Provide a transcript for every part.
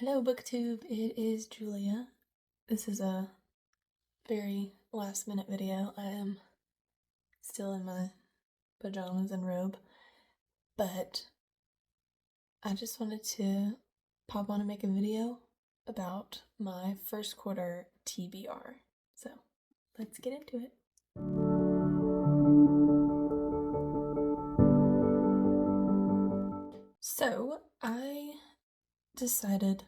Hello, booktube. It is Julia. This is a very last minute video. I am still in my pajamas and robe, but I just wanted to pop on and make a video about my first quarter TBR. So let's get into it. So I decided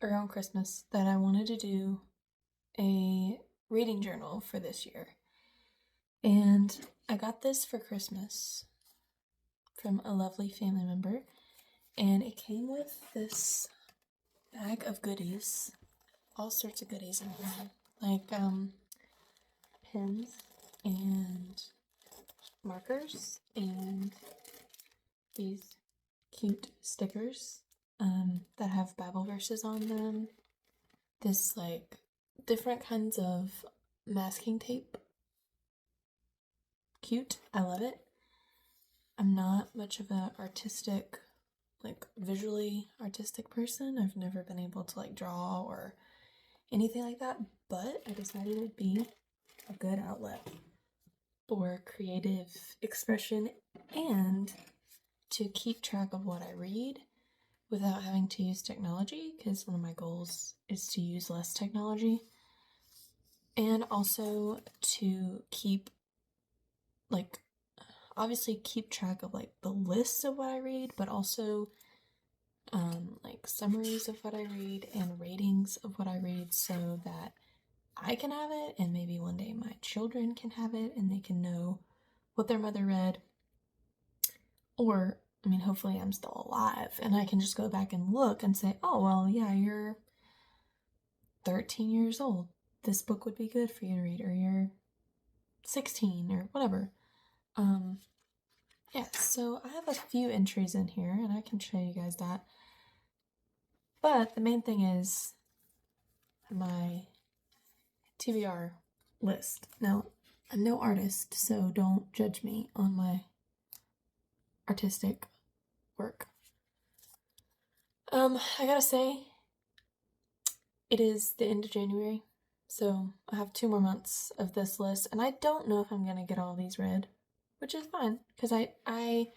around Christmas that I wanted to do a reading journal for this year. And I got this for Christmas from a lovely family member. And it came with this bag of goodies. All sorts of goodies in here. Like pens and markers and these cute stickers that have Bible verses on them. This like different kinds of masking tape. Cute. I love it. I'm not much of a artistic, like visually artistic person. I've never been able to like draw or anything like that, but I decided it would be a good outlet for creative expression and to keep track of what I read without having to use technology, because one of my goals is to use less technology, and also to keep obviously keep track of like the lists of what I read, but also like summaries of what I read and ratings of what I read, so that I can have it and maybe one day my children can have it and they can know what their mother read. Or I mean, hopefully I'm still alive and I can just go back and look and say, oh, well, yeah, you're 13 years old. This book would be good for you to read, or you're 16 or whatever. Yeah, so I have a few entries in here and I can show you guys that. But the main thing is my TBR list. Now, I'm no artist, so don't judge me on my artistic work. I gotta say, it is the end of January, so I have 2 more months of this list, and I don't know if I'm gonna get all these read, which is fine, because I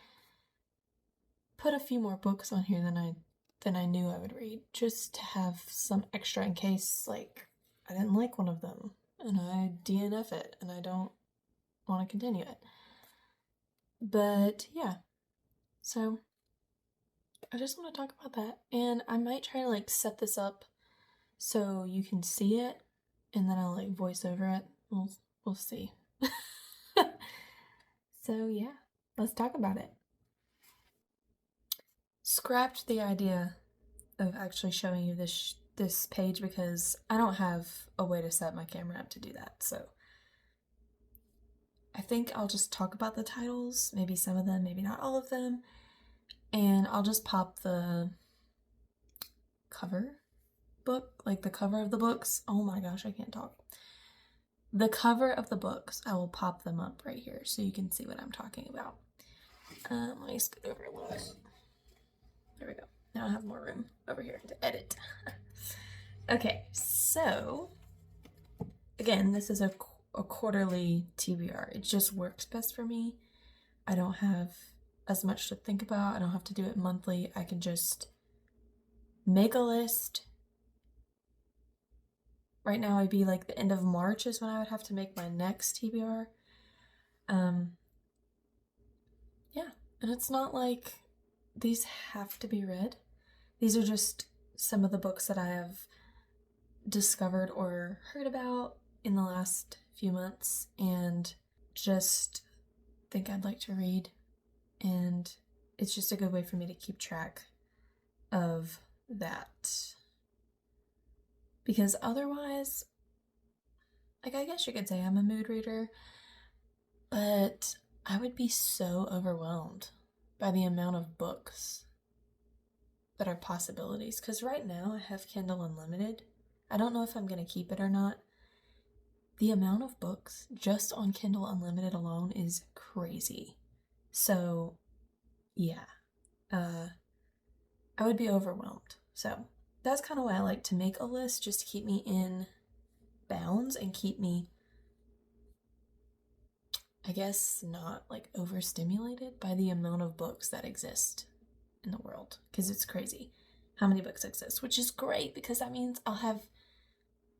put a few more books on here than I knew I would read, just to have some extra in case, like, I didn't like one of them, and I DNF it, and I don't want to continue it. But, yeah, so I just want to talk about that, and I might try to, like, set this up so you can see it, and then I'll, like, voice over it. We'll see. So, yeah, let's talk about it. Scrapped the idea of actually showing you this page because I don't have a way to set my camera up to do that, so I think I'll just talk about the titles, maybe some of them, maybe not all of them, and I'll just pop the cover book, like the cover of the books. Oh my gosh, I can't talk. The cover of the books, I will pop them up right here so you can see what I'm talking about. Let me scoot over a little bit. There we go. Now I have more room over here to edit. Okay, so again, this is a quarterly TBR. It just works best for me. I don't have as much to think about. I don't have to do it monthly. I can just make a list. Right now it'd be like the end of March is when I would have to make my next TBR. Yeah, and it's not like these have to be read. These are just some of the books that I have discovered or heard about in the last few months and just think I'd like to read, and it's just a good way for me to keep track of that, because otherwise, like, I guess you could say I'm a mood reader, but I would be so overwhelmed by the amount of books that are possibilities, because right now I have Kindle Unlimited. I don't know if I'm going to keep it or not. The amount of books just on Kindle Unlimited alone is crazy. So, yeah. I would be overwhelmed. So that's kind of why I like to make a list, just to keep me in bounds and keep me, I guess, not like overstimulated by the amount of books that exist in the world, because it's crazy how many books exist, which is great because that means I'll have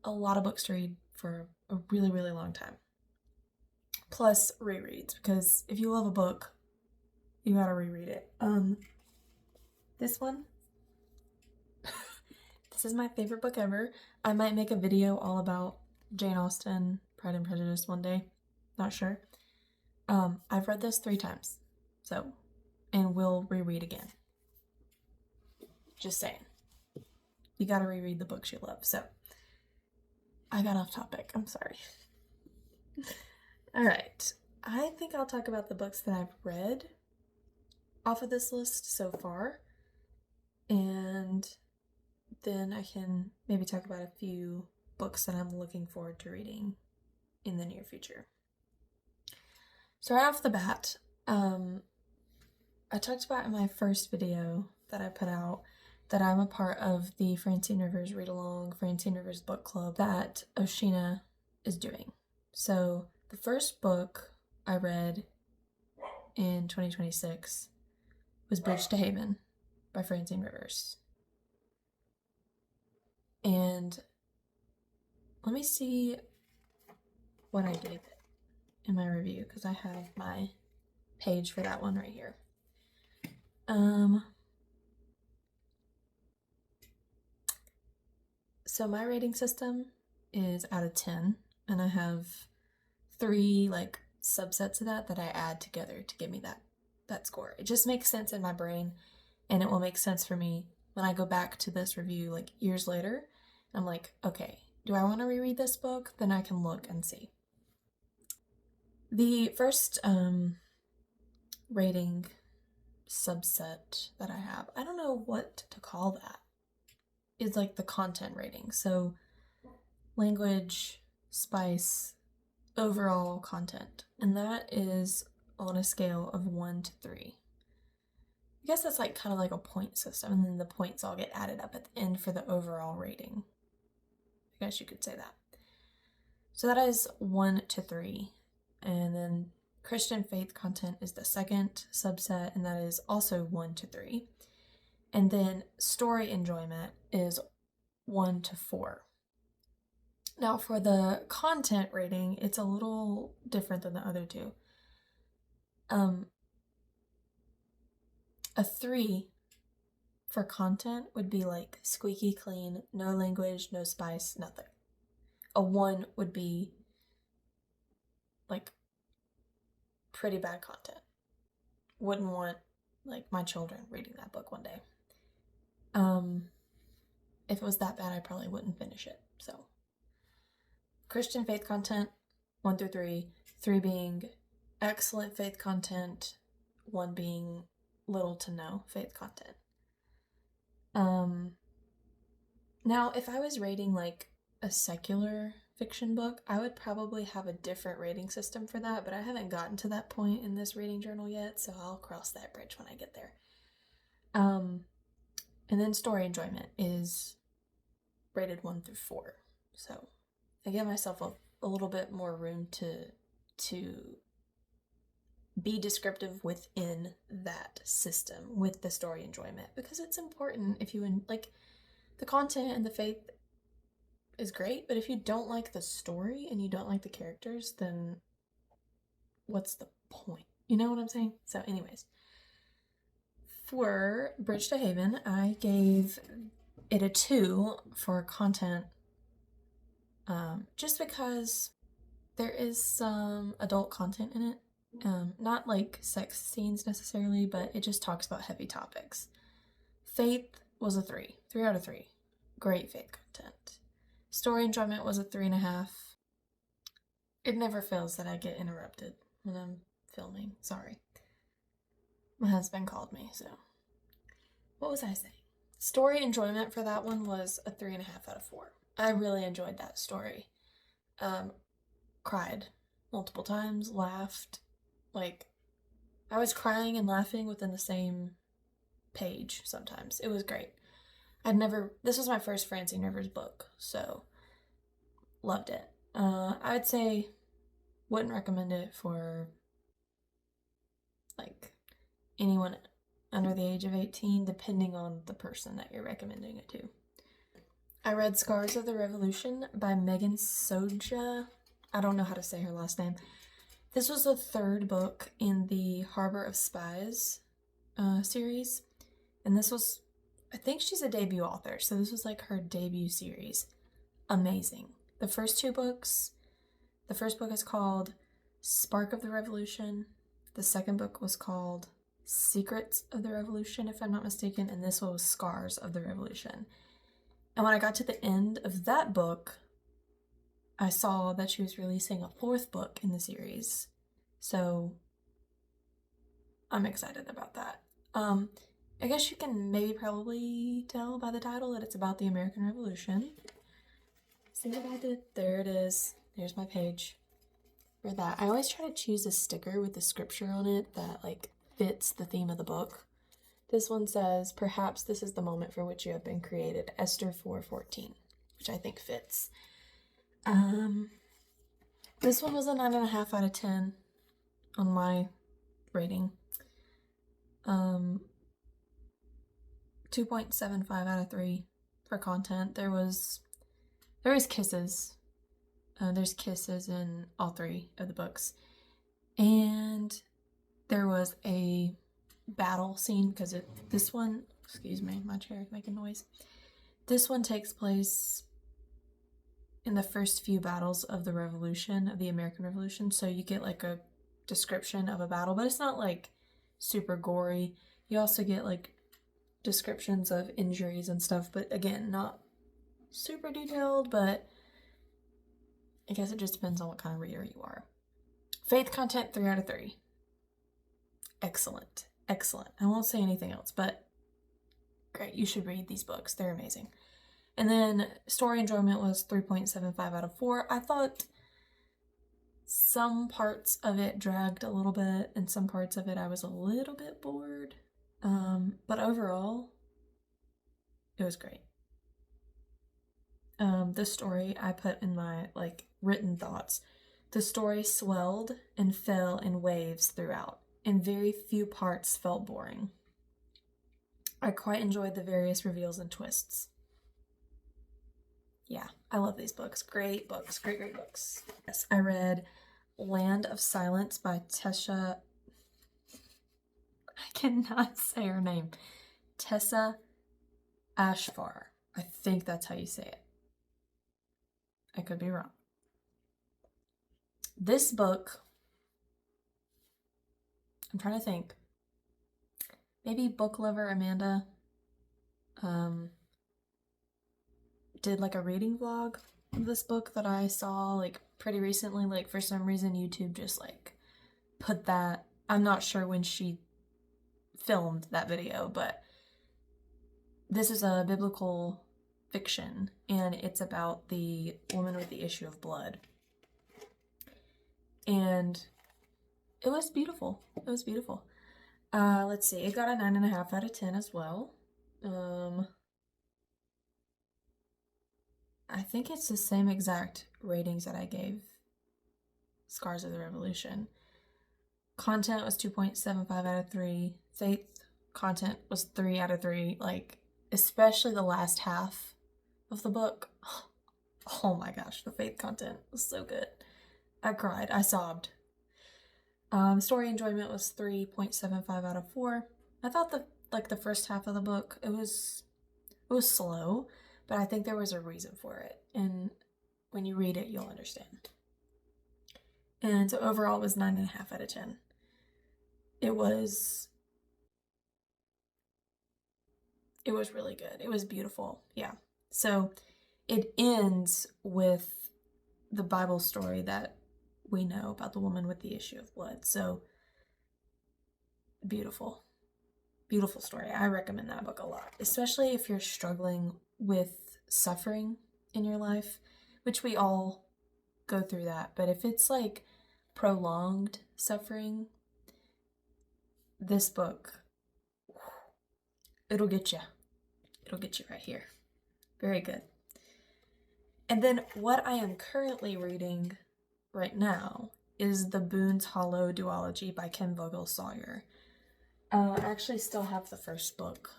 a lot of books to read for a really, really long time. Plus rereads, because if you love a book, you gotta reread it. This one, this is my favorite book ever. I might make a video all about Jane Austen, Pride and Prejudice one day. Not sure. I've read this 3 times, so, and will reread again. Just saying. You gotta reread the books you love. So, I got off topic. I'm sorry. Alright. I think I'll talk about the books that I've read off of this list so far. And then I can maybe talk about a few books that I'm looking forward to reading in the near future. So right off the bat, I talked about in my first video that I put out that I'm a part of the Francine Rivers Read Along, Francine Rivers Book Club that Oshina is doing. So the first book I read in 2026 was Bridge to Haven by Francine Rivers. And let me see what I gave it in my review, because I have my page for that one right here. So my rating system is out of 10, and I have 3 like subsets of that I add together to give me that score. It just makes sense in my brain, and it will make sense for me when I go back to this review like years later. I'm like, okay, do I want to reread this book? Then I can look and see. The first rating subset that I have, I don't know what to call that, is like the content rating. So language, spice, overall content. And that is on a scale of 1 to 3. I guess that's like kind of like a point system, and then the points all get added up at the end for the overall rating. I guess you could say that. So that is 1 to 3. And then Christian faith content is the second subset, and that is also 1 to 3. And then story enjoyment is 1 to 4. Now for the content rating, it's a little different than the other two. A 3 for content would be like squeaky clean, no language, no spice, nothing. A 1 would be like pretty bad content. Wouldn't want like my children reading that book one day. If it was that bad, I probably wouldn't finish it. So Christian faith content, 1 through 3, 3 being excellent faith content, 1 being little to no faith content. Now, if I was rating like a secular fiction book, I would probably have a different rating system for that, but I haven't gotten to that point in this reading journal yet, so I'll cross that bridge when I get there. And then story enjoyment is rated 1 through 4. So I give myself a little bit more room to be descriptive within that system with the story enjoyment, because it's important. If you like the content and the faith is great, but if you don't like the story and you don't like the characters, then what's the point? You know what I'm saying? So anyways, for Bridge to Haven, I gave it a 2 for content, just because there is some adult content in it. Not like sex scenes necessarily, but it just talks about heavy topics. Faith was a 3 out of 3. Great faith content. Story enjoyment was a 3.5. It never fails that I get interrupted when I'm filming. Sorry. My husband called me, so. What was I saying? Story enjoyment for that one was a 3.5 out of 4. I really enjoyed that story. Cried multiple times, laughed. Like, I was crying and laughing within the same page sometimes. It was great. this was my first Francine Rivers book, so loved it. I'd say wouldn't recommend it for like anyone under the age of 18, depending on the person that you're recommending it to. I read Scars of the Revolution by Megan Soja. I don't know how to say her last name. This was the third book in the Harbor of Spies series. And this was, I think she's a debut author, so this was like her debut series. Amazing. The first book is called Spark of the Revolution. The second book was called Secrets of the Revolution, if I'm not mistaken, and this one was Scars of the Revolution. And when I got to the end of that book, I saw that she was releasing a fourth book in the series. So I'm excited about that. I guess you can probably tell by the title that it's about the American Revolution. See what I did? There it is. There's my page for that. I always try to choose a sticker with the scripture on it that like fits the theme of the book. This one says, "Perhaps this is the moment for which you have been created." Esther 4:14, which I think fits. This one was a 9.5 out of 10 on my rating. 2.75 out of 3 for content. There is kisses. There's kisses in all 3 of the books. And there was a battle scene because this one, excuse me, my chair is making noise. This one takes place in the first few battles of the Revolution, of the American Revolution. So you get like a description of a battle, but it's not like super gory. You also get like descriptions of injuries and stuff, but again, not super detailed, but I guess it just depends on what kind of reader you are. Faith content, 3 out of 3. Excellent. Excellent. I won't say anything else, but great. You should read these books. They're amazing. And then story enjoyment was 3.75 out of 4. I thought some parts of it dragged a little bit, and some parts of it I was a little bit bored. But overall, it was great. The story I put in my written thoughts. The story swelled and fell in waves throughout, and very few parts felt boring. I quite enjoyed the various reveals and twists. Yeah, I love these books. Great books. Great books. Yes, I read Land of Silence by Tessa. I cannot say her name. Tessa Ashfar. I think that's how you say it. I could be wrong. This book, I'm trying to think. Maybe book lover Amanda did like a reading vlog of this book that I saw like pretty recently. Like for some reason YouTube just like put that. I'm not sure when she filmed that video, but this is a biblical fiction and it's about the woman with the issue of blood. And it was beautiful. It was beautiful. Let's see. It got a 9.5 out of 10 as well. I think it's the same exact ratings that I gave Scars of the Revolution. Content was 2.75 out of 3. Faith content was 3 out of 3. Like, especially the last half of the book. Oh my gosh, the faith content was so good. I cried. I sobbed. Story enjoyment was 3.75 out of 4. I thought the first half of the book, it was slow, but I think there was a reason for it. And when you read it, you'll understand. And so overall it was 9.5 out of 10. It was really good. It was beautiful. Yeah. So it ends with the Bible story that we know about the woman with the issue of blood. So beautiful. Beautiful story. I recommend that book a lot, especially if you're struggling with suffering in your life, which we all go through that. But if it's like prolonged suffering, this book, it'll get you. it'll get you right here. Very good. And then what I am currently reading right now is The Boone's Hollow duology by Kim Vogel Sawyer. I actually still have the first book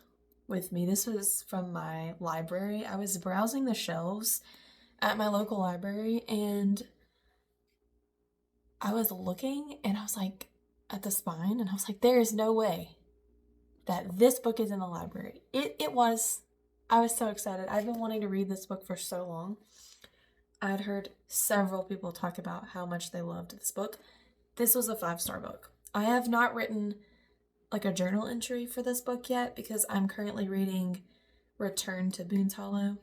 with me. This was from my library. I was browsing the shelves at my local library, and I was looking, and I was like, at the spine, and I was like, there is no way that this book is in the library. It was. I was so excited. I've been wanting to read this book for so long. I'd heard several people talk about how much they loved this book. This was a 5-star book. I have not written like a journal entry for this book yet because I'm currently reading Return to Boone's Hollow,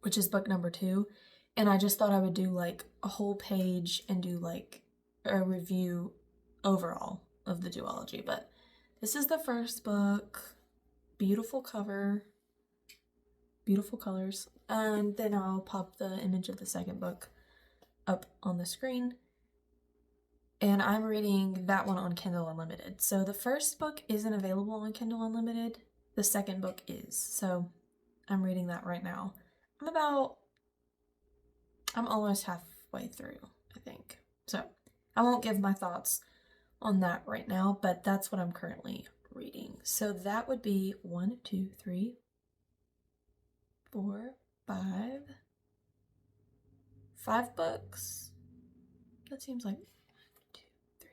which is book number 2. And I just thought I would do like a whole page and do like a review overall of the duology. But this is the first book. Beautiful cover. Beautiful colors. And then I'll pop the image of the second book up on the screen. And I'm reading that one on Kindle Unlimited. So the first book isn't available on Kindle Unlimited. The second book is. So I'm reading that right now. I'm almost halfway through, I think. So I won't give my thoughts on that right now, but that's what I'm currently reading. So that would be 1, 2, 3, 4, 5 books. That seems like 2, 3,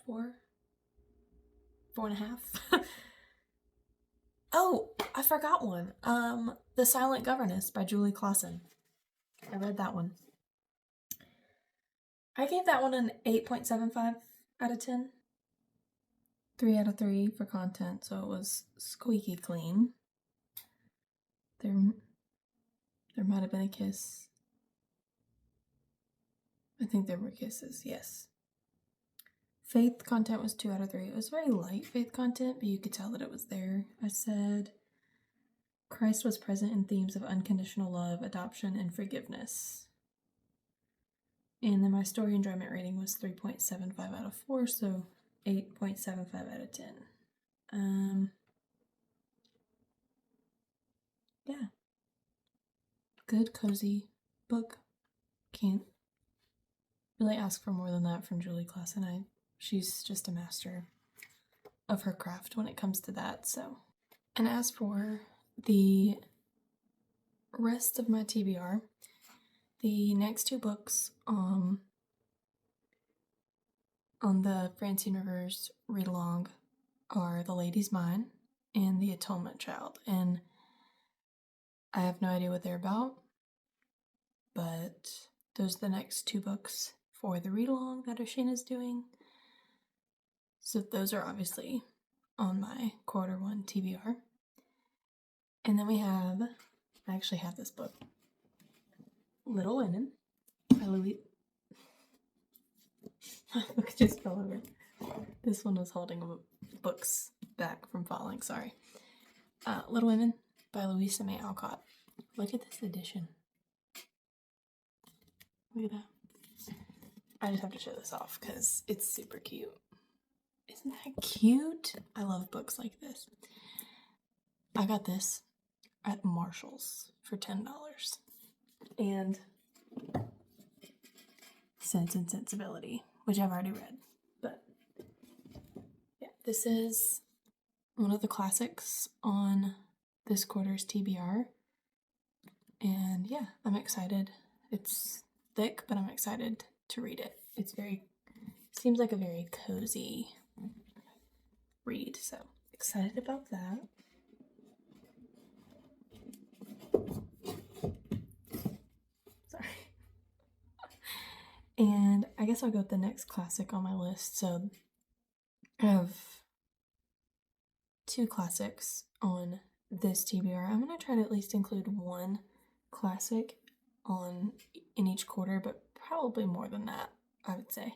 4, 4.5. Oh, I forgot one. The Silent Governess by Julie Clausen. I read that one. I gave that one an 8.75 out of 10. 3 out of 3 for content, so it was squeaky clean. There might have been a kiss. I think there were kisses, yes. Faith content was 2 out of 3. It was very light faith content, but you could tell that it was there. I said Christ was present in themes of unconditional love, adoption, and forgiveness. And then my story enjoyment rating was 3.75 out of 4, so 8.75 out of 10. Yeah. Good, cozy book. Can't really ask for more than that from Julie Clausen. She's just a master of her craft when it comes to that, so. And as for the rest of my TBR, the next 2 books on the Francine Rivers read-along are The Lady's Mine and The Atonement Child, and I have no idea what they're about, but those are the next 2 books for the read-along that Oshana's doing. So those are obviously on my quarter 1 TBR. And then I actually have this book, Little Women by Louise. My book just fell over. This one was holding books back from falling, sorry. Little Women by Louisa May Alcott. Look at this edition. Look at that. I just have to show this off because it's super cute. Isn't that cute? I love books like this. I got this at Marshall's for $10. And Sense and Sensibility, which I've already read. But yeah, this is one of the classics on this quarter's TBR. And yeah, I'm excited. It's thick, but I'm excited to read it. Seems like a very cozy read, so excited about that. Sorry. And I guess I'll go with the next classic on my list. So I have 2 classics on this TBR. I'm going to try to at least include 1 classic in each quarter, but probably more than that, I would say.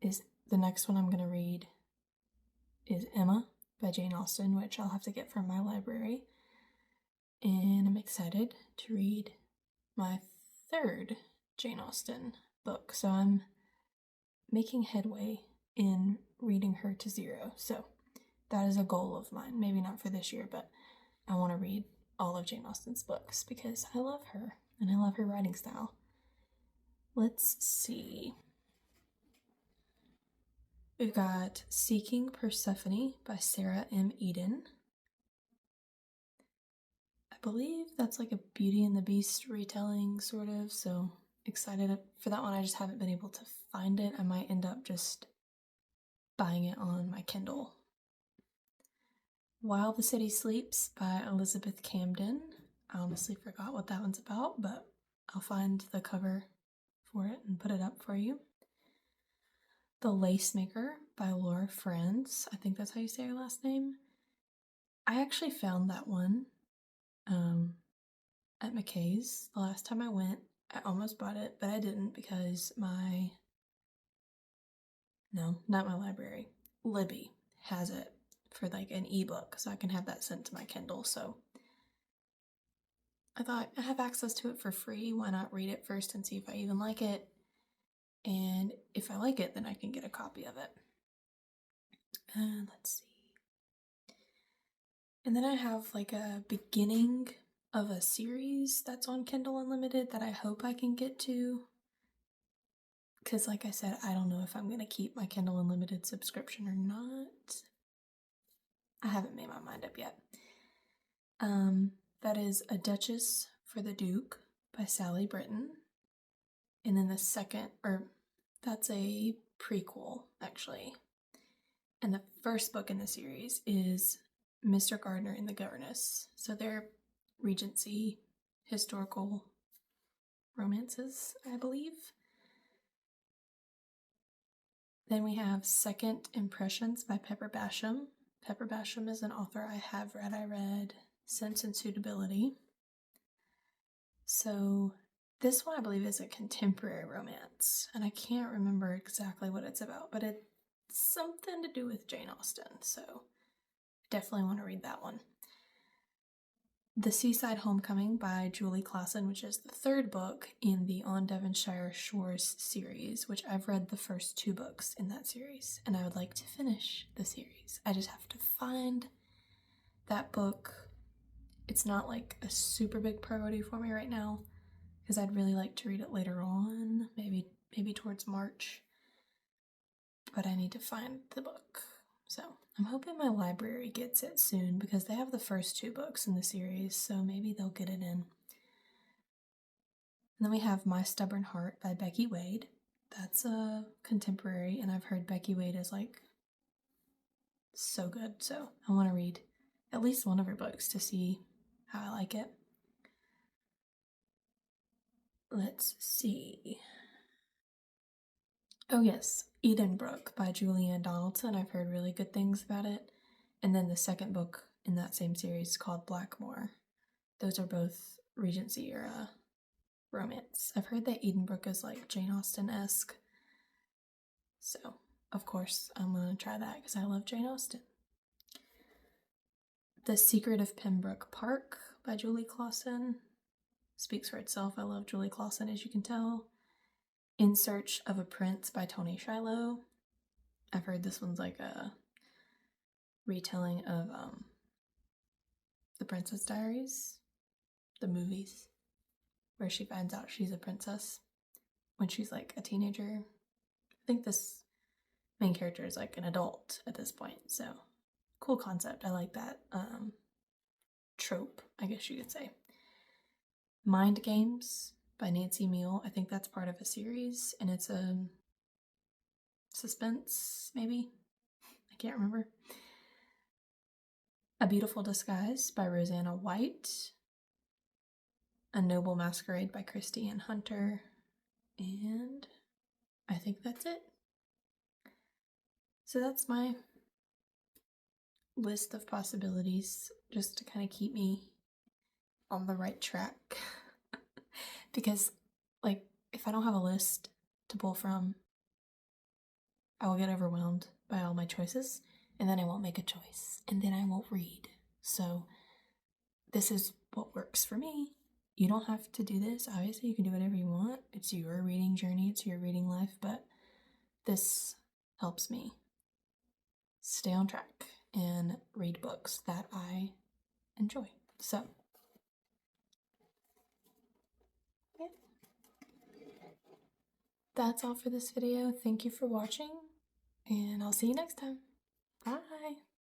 Is the next one I'm going to read is Emma by Jane Austen, which I'll have to get from my library. And I'm excited to read my 3rd Jane Austen book. So I'm making headway in reading her to 0. So that is a goal of mine. Maybe not for this year, but I want to read all of Jane Austen's books because I love her and I love her writing style. Let's see. We've got Seeking Persephone by Sarah M. Eden. I believe that's like a Beauty and the Beast retelling, sort of, so excited for that one. I just haven't been able to find it. I might end up just buying it on my Kindle. While the City Sleeps by Elizabeth Camden. I honestly forgot what that one's about, but I'll find the cover for it and put it up for you. The Lace Maker by Laura Franz. I think that's how you say her last name. I actually found that one at McKay's the last time I went. I almost bought it, but I didn't because not my library. Libby has it for like an ebook, so I can have that sent to my Kindle. So I thought I have access to it for free. Why not read it first and see if I even like it? And if I like it, then I can get a copy of it. And let's see. And then I have like a beginning of a series that's on Kindle Unlimited that I hope I can get to. Because like I said, I don't know if I'm going to keep my Kindle Unlimited subscription or not. I haven't made my mind up yet. That is A Duchess for the Duke by Sally Britton. And then that's a prequel, actually. And the first book in the series is Mr. Gardner and the Governess. So they're Regency historical romances, I believe. Then we have Second Impressions by Pepper Basham. Pepper Basham is an author I have read. I read Sense and Suitability. So this one I believe is a contemporary romance, and I can't remember exactly what it's about, but it's something to do with Jane Austen, so I definitely want to read that one. The Seaside Homecoming by Julie Klassen, which is the third book in the On Devonshire Shores series, which I've read the first 2 books in that series, and I would like to finish the series. I just have to find that book. It's not like a super big priority for me right now, because I'd really like to read it later on, maybe towards March, but I need to find the book. So I'm hoping my library gets it soon because they have the first 2 books in the series, so maybe they'll get it in. And then we have My Stubborn Heart by Becky Wade. That's a contemporary, and I've heard Becky Wade is like so good, so I want to read at least one of her books to see how I like it. Let's see. Oh yes, Edenbrook by Julianne Donaldson. I've heard really good things about it. And then the second book in that same series is called Blackmore. Those are both Regency era romance. I've heard that Edenbrook is like Jane Austen-esque. So, of course, I'm going to try that because I love Jane Austen. The Secret of Pembroke Park by Julie Klassen. Speaks for itself. I love Julie Klassen, as you can tell. In Search of a Prince by Toni Shiloh. I've heard this one's like a retelling of The Princess Diaries, the movies, where she finds out she's a princess when she's like a teenager. I think this main character is like an adult at this point, so cool concept. I like that trope, I guess you could say. Mind Games by Nancy Meale. I think that's part of a series, and it's a suspense, maybe? I can't remember. A Beautiful Disguise by Rosanna White. A Noble Masquerade by Christie Ann Hunter. And I think that's it. So that's my list of possibilities, just to kind of keep me on the right track. Because, like, if I don't have a list to pull from, I will get overwhelmed by all my choices, and then I won't make a choice, and then I won't read. So this is what works for me. You don't have to do this. Obviously, you can do whatever you want. It's your reading journey. It's your reading life, but this helps me stay on track and read books that I enjoy. So, yeah. That's all for this video. Thank you for watching, and I'll see you next time. Bye!